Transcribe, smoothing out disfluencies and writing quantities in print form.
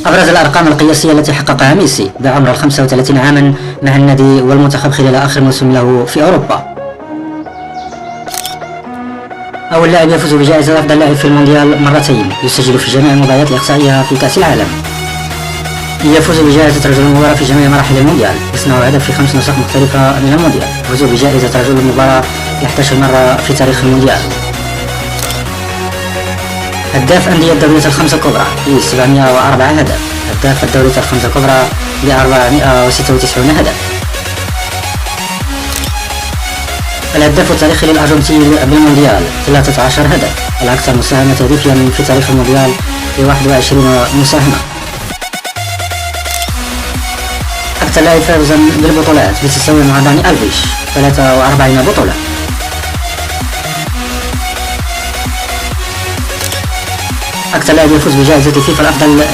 أبرز الأرقام القياسية التي حققها ميسي بعمر 35 عاما مع النادي والمنتخب خلال آخر موسم له في أوروبا. أول لاعب يفوز بجائزة أفضل لاعب في المونديال مرتين، يسجل في جميع المباريات الإقصائية في كأس العالم. يفوز بجائزة رجل المباراة في جميع مراحل المونديال، يصنع هدف في 5 نسخ مختلفة من المونديال، يفوز بجائزة رجل المباراة 11 مرة في تاريخ المونديال. هداف أندية الدوريات الخمسة الكبرى ب 704 هدف، هداف الدوريات الخمسة الكبرى ب 496 هدف. الهداف التاريخي للأرجنتين بالمونديال 13 هدف، الأكثر مساهمة هدفيا في تاريخ المونديال ب 21 مساهمة. أكثر لاعب فائزا بالبطولات بالتساوي مع داني ألفيش 43 بطولة. أكثر لاعب يفوز بجائزة فيفا الأفضل